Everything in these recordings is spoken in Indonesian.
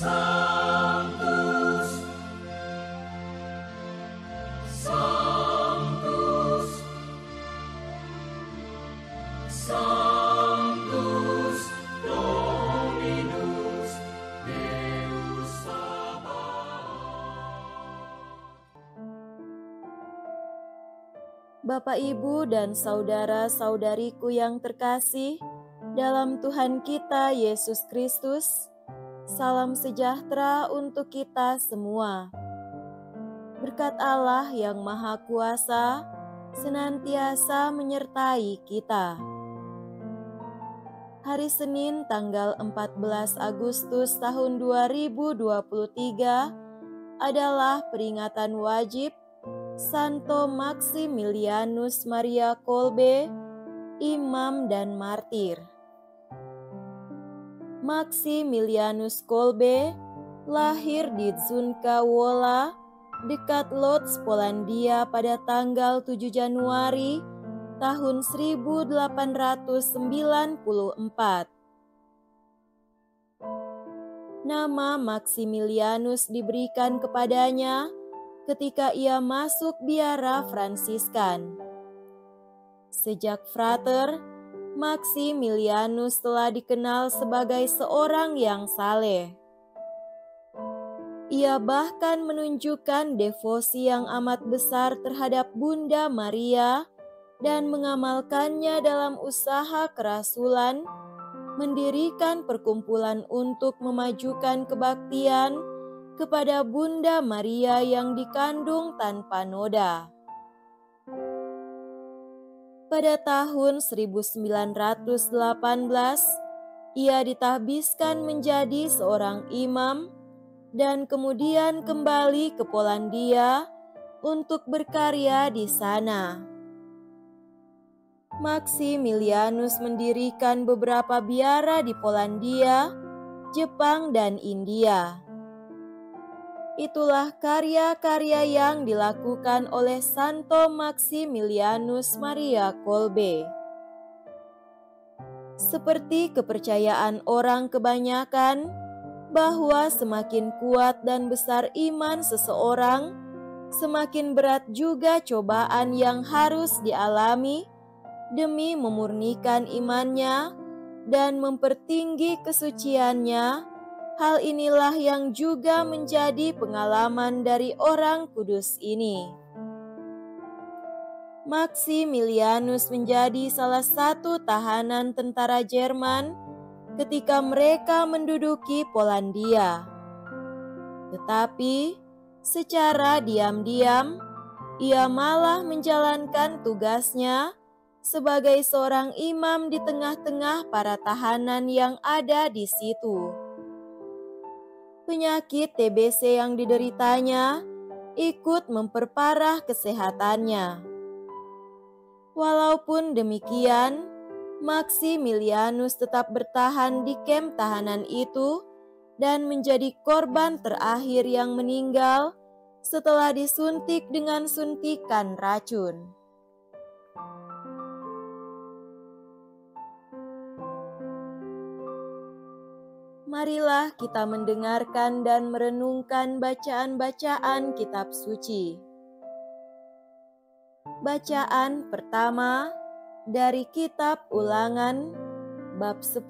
Sanctus, Sanctus, Sanctus Dominus Deus Sabaoth. Bapak, Ibu, dan saudara-saudariku yang terkasih dalam Tuhan kita Yesus Kristus, salam sejahtera untuk kita semua. Berkat Allah yang Maha Kuasa senantiasa menyertai kita. Hari Senin tanggal 14 Agustus tahun 2023 adalah peringatan wajib Santo Maximilianus Maria Kolbe, imam dan martir. Maximilianus Kolbe lahir di Dzunka Wola, dekat Lodz, Polandia pada tanggal 7 Januari tahun 1894. Nama Maximilianus diberikan kepadanya ketika ia masuk biara Fransiskan. Sejak frater, Maximilianus telah dikenal sebagai seorang yang saleh. Ia bahkan menunjukkan devosi yang amat besar terhadap Bunda Maria dan mengamalkannya dalam usaha kerasulan, mendirikan perkumpulan untuk memajukan kebaktian kepada Bunda Maria yang dikandung tanpa noda. Pada tahun 1918, ia ditahbiskan menjadi seorang imam dan kemudian kembali ke Polandia untuk berkarya di sana. Maximilianus mendirikan beberapa biara di Polandia, Jepang, dan India. Itulah karya-karya yang dilakukan oleh Santo Maximilianus Maria Kolbe. Seperti kepercayaan orang kebanyakan bahwa semakin kuat dan besar iman seseorang, semakin berat juga cobaan yang harus dialami demi memurnikan imannya dan mempertinggi kesuciannya. Hal inilah yang juga menjadi pengalaman dari orang kudus ini. Maximilianus menjadi salah satu tahanan tentara Jerman ketika mereka menduduki Polandia. Tetapi secara diam-diam, ia malah menjalankan tugasnya sebagai seorang imam di tengah-tengah para tahanan yang ada di situ. Penyakit TBC yang dideritanya ikut memperparah kesehatannya. Walaupun demikian, Maximilianus tetap bertahan di kamp tahanan itu dan menjadi korban terakhir yang meninggal setelah disuntik dengan suntikan racun. Marilah kita mendengarkan dan merenungkan bacaan-bacaan kitab suci. Bacaan pertama dari kitab Ulangan bab 10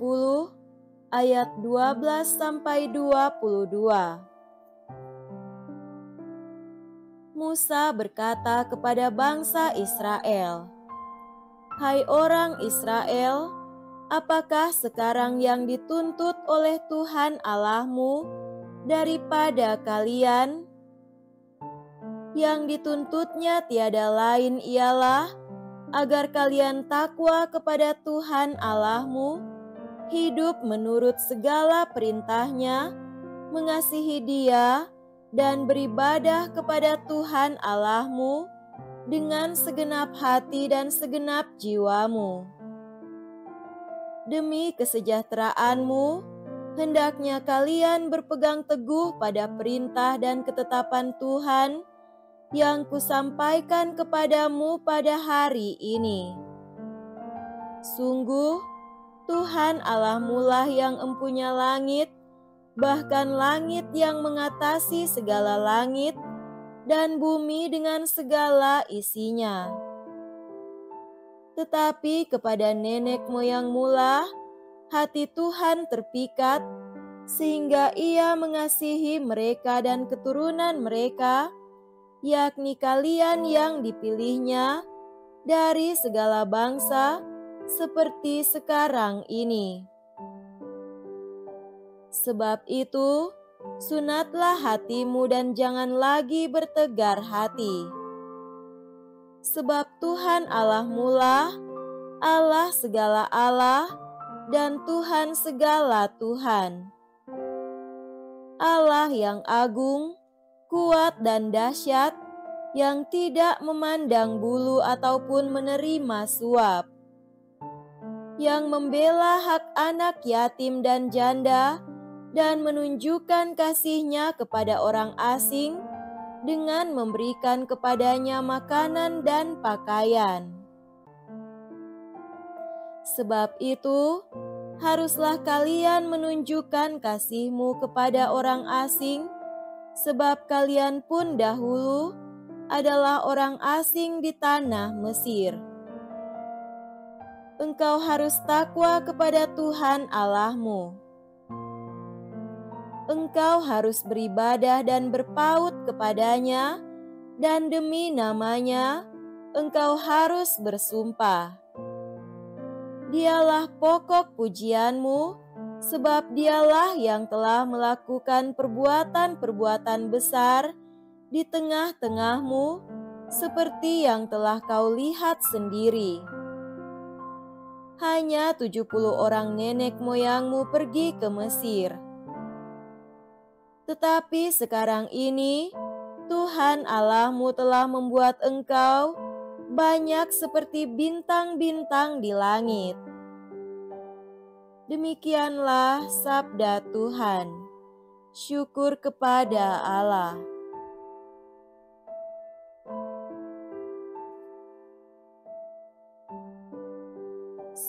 ayat 12 sampai 22. Musa berkata kepada bangsa Israel, "Hai orang Israel, apakah sekarang yang dituntut oleh Tuhan Allahmu daripada kalian? Yang dituntutnya tiada lain ialah agar kalian takwa kepada Tuhan Allahmu, hidup menurut segala perintahnya, mengasihi Dia, dan beribadah kepada Tuhan Allahmu dengan segenap hati dan segenap jiwamu. Demi kesejahteraanmu, hendaknya kalian berpegang teguh pada perintah dan ketetapan Tuhan yang kusampaikan kepadamu pada hari ini. Sungguh, Tuhan Allahmu lah yang empunya langit bahkan langit yang mengatasi segala langit, dan bumi dengan segala isinya. Tetapi kepada nenek moyangmu lah hati Tuhan terpikat, sehingga Ia mengasihi mereka dan keturunan mereka, yakni kalian yang dipilihnya dari segala bangsa, seperti sekarang ini. Sebab itu, sunatlah hatimu dan jangan lagi bertegar hati. Sebab Tuhan Allahmu lah Allah segala Allah dan Tuhan segala Tuhan. Allah yang agung, kuat dan dahsyat, yang tidak memandang bulu ataupun menerima suap, yang membela hak anak yatim dan janda, dan menunjukkan kasih-Nya kepada orang asing dengan memberikan kepadanya makanan dan pakaian. Sebab itu, haruslah kalian menunjukkan kasih-Mu kepada orang asing, sebab kalian pun dahulu adalah orang asing di tanah Mesir. Engkau harus takwa kepada Tuhan Allahmu. Engkau harus beribadah dan berpaut kepadanya, dan demi namanya engkau harus bersumpah. Dialah pokok pujianmu, sebab Dialah yang telah melakukan perbuatan-perbuatan besar di tengah-tengahmu, seperti yang telah kau lihat sendiri. Hanya 70 orang nenek moyangmu pergi ke Mesir. Tetapi sekarang ini, Tuhan Allahmu telah membuat engkau banyak seperti bintang-bintang di langit. Demikianlah sabda Tuhan. Syukur kepada Allah.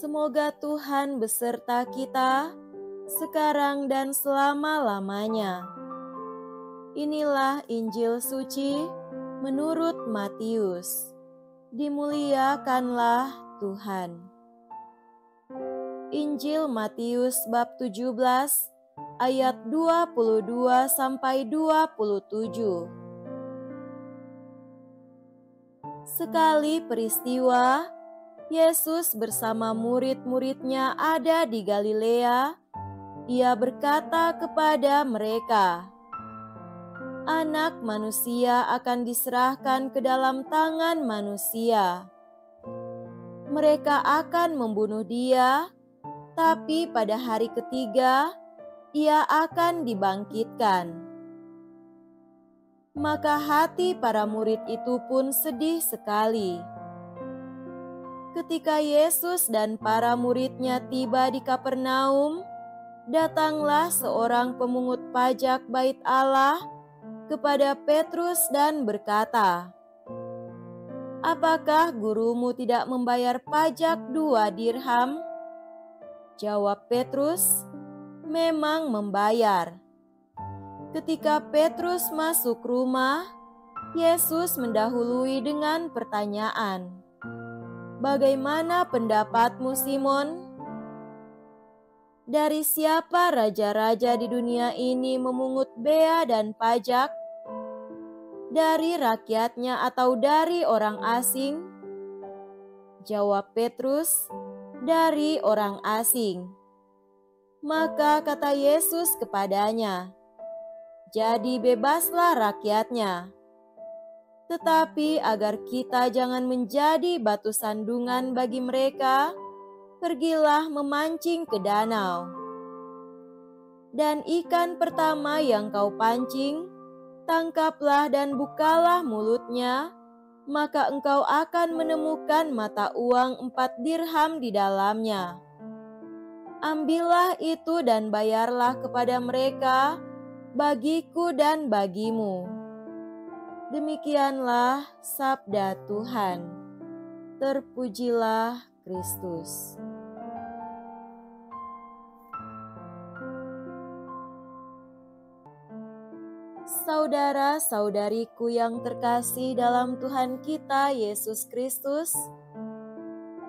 Semoga Tuhan beserta kita sekarang dan selama-lamanya. Inilah Injil suci menurut Matius. Dimuliakanlah Tuhan. Injil Matius bab 17 ayat 22 sampai 27. Sekali peristiwa, Yesus bersama murid-muridnya ada di Galilea. Ia berkata kepada mereka, Anak manusia akan diserahkan ke dalam tangan manusia. Mereka akan membunuh Dia, tapi pada hari ketiga Ia akan dibangkitkan. Maka hati para murid itu pun sedih sekali. Ketika Yesus dan para murid-Nya tiba di Kapernaum, datanglah seorang pemungut pajak Bait Allah kepada Petrus dan berkata, Apakah gurumu tidak membayar pajak 2 dirham? Jawab Petrus, Memang membayar. Ketika Petrus masuk rumah, Yesus mendahului dengan pertanyaan, Bagaimana pendapatmu, Simon? Dari siapa raja-raja di dunia ini memungut bea dan pajak? Dari rakyatnya atau dari orang asing? Jawab Petrus, dari orang asing. Maka kata Yesus kepadanya, Jadi bebaslah rakyatnya. Tetapi agar kita jangan menjadi batu sandungan bagi mereka, pergilah memancing ke danau. Dan ikan pertama yang kau pancing, tangkaplah dan bukalah mulutnya, maka engkau akan menemukan mata uang 4 dirham di dalamnya. Ambillah itu dan bayarlah kepada mereka, bagiku dan bagimu. Demikianlah sabda Tuhan. Terpujilah Kristus. Saudara-saudariku yang terkasih dalam Tuhan kita Yesus Kristus,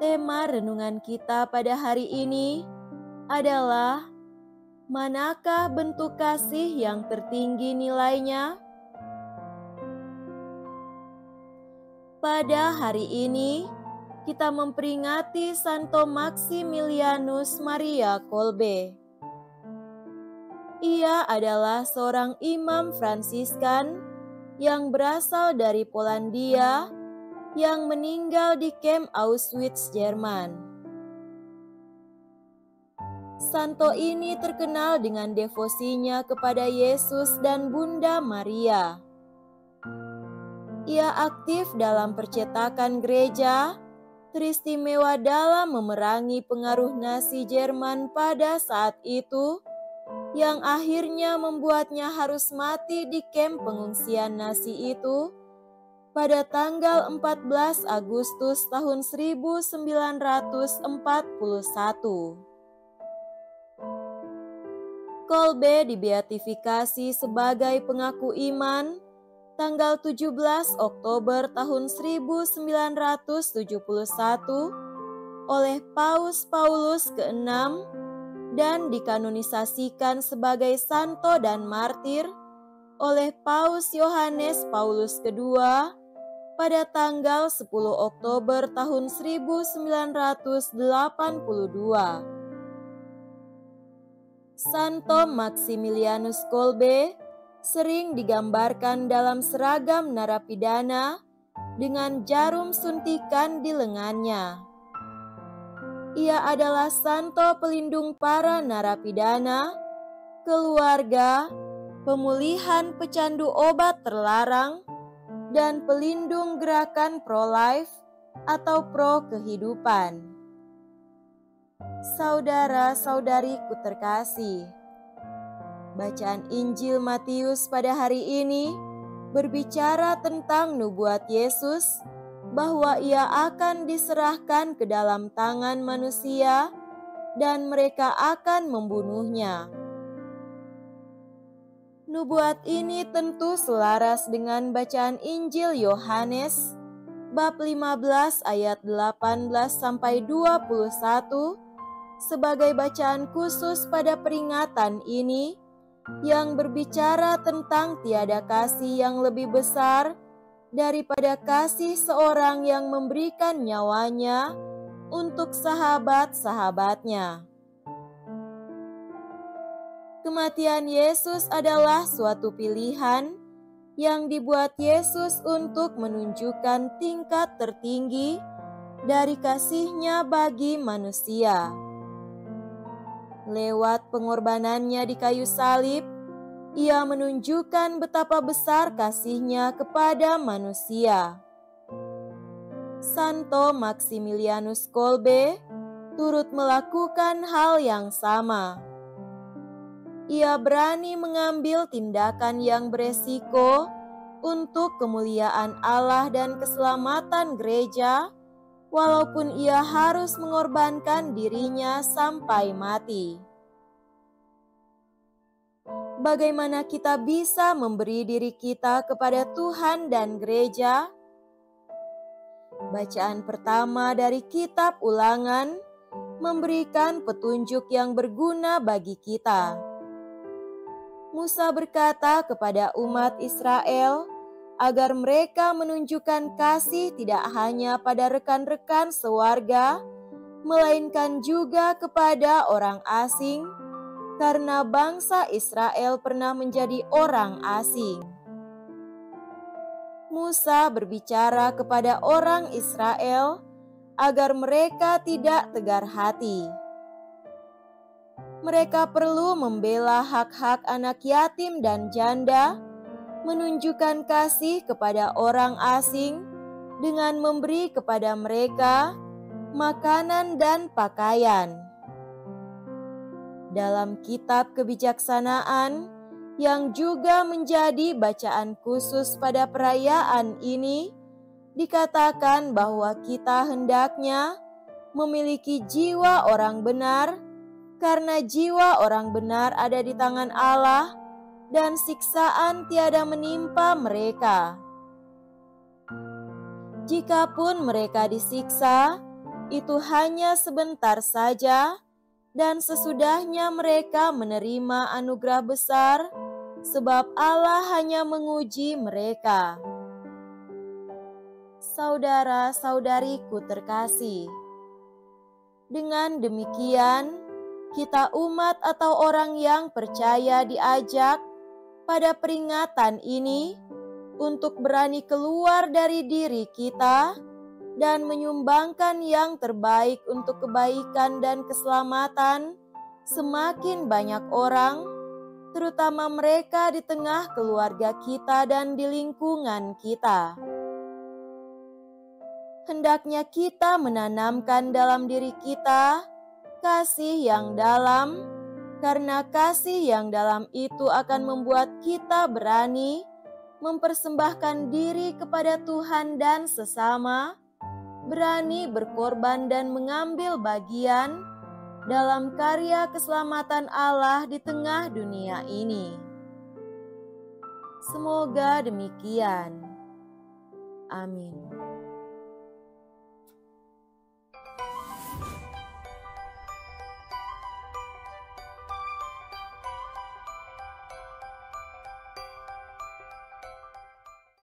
tema renungan kita pada hari ini adalah manakah bentuk kasih yang tertinggi nilainya? Pada hari ini, kita memperingati Santo Maximilianus Maria Kolbe. Ia adalah seorang imam Fransiskan yang berasal dari Polandia yang meninggal di kamp Auschwitz, Jerman. Santo ini terkenal dengan devosinya kepada Yesus dan Bunda Maria. Ia aktif dalam percetakan gereja, teristimewa dalam memerangi pengaruh Nazi Jerman pada saat itu, yang akhirnya membuatnya harus mati di kamp pengungsian Nazi itu pada tanggal 14 Agustus tahun 1941. Kolbe dibeatifikasi sebagai pengaku iman tanggal 17 Oktober tahun 1971 oleh Paus Paulus ke-6 dan dikanonisasikan sebagai santo dan martir oleh Paus Yohanes Paulus II pada tanggal 10 Oktober tahun 1982. Santo Maximilianus Kolbe sering digambarkan dalam seragam narapidana dengan jarum suntikan di lengannya. Ia adalah santo pelindung para narapidana, keluarga, pemulihan pecandu obat terlarang, dan pelindung gerakan pro-life atau pro-kehidupan. Saudara-saudariku terkasih, bacaan Injil Matius pada hari ini berbicara tentang nubuat Yesus bahwa ia akan diserahkan ke dalam tangan manusia dan mereka akan membunuhnya. Nubuat ini tentu selaras dengan bacaan Injil Yohanes bab 15 ayat 18 sampai 21 sebagai bacaan khusus pada peringatan ini yang berbicara tentang tiada kasih yang lebih besar daripada kasih seorang yang memberikan nyawanya untuk sahabat-sahabatnya. Kematian Yesus adalah suatu pilihan yang dibuat Yesus untuk menunjukkan tingkat tertinggi dari kasih-Nya bagi manusia. Lewat pengorbanannya di kayu salib, Ia menunjukkan betapa besar kasih-Nya kepada manusia. Santo Maximilianus Kolbe turut melakukan hal yang sama. Ia berani mengambil tindakan yang beresiko untuk kemuliaan Allah dan keselamatan gereja, walaupun ia harus mengorbankan dirinya sampai mati. Bagaimana kita bisa memberi diri kita kepada Tuhan dan gereja? Bacaan pertama dari kitab Ulangan memberikan petunjuk yang berguna bagi kita. Musa berkata kepada umat Israel agar mereka menunjukkan kasih tidak hanya pada rekan-rekan sewarga, melainkan juga kepada orang asing, karena bangsa Israel pernah menjadi orang asing. Musa berbicara kepada orang Israel agar mereka tidak tegar hati. Mereka perlu membela hak-hak anak yatim dan janda, menunjukkan kasih kepada orang asing dengan memberi kepada mereka makanan dan pakaian. Dalam kitab kebijaksanaan yang juga menjadi bacaan khusus pada perayaan ini, dikatakan bahwa kita hendaknya memiliki jiwa orang benar, karena jiwa orang benar ada di tangan Allah dan siksaan tiada menimpa mereka. Jikapun mereka disiksa, itu hanya sebentar saja, dan sesudahnya mereka menerima anugerah besar, sebab Allah hanya menguji mereka. Saudara-saudariku terkasih, dengan demikian, kita umat atau orang yang percaya diajak pada peringatan ini untuk berani keluar dari diri kita dan menyumbangkan yang terbaik untuk kebaikan dan keselamatan semakin banyak orang, terutama mereka di tengah keluarga kita dan di lingkungan kita. Hendaknya kita menanamkan dalam diri kita kasih yang dalam, karena kasih yang dalam itu akan membuat kita berani mempersembahkan diri kepada Tuhan dan sesama, berani berkorban dan mengambil bagian dalam karya keselamatan Allah di tengah dunia ini. Semoga demikian. Amin.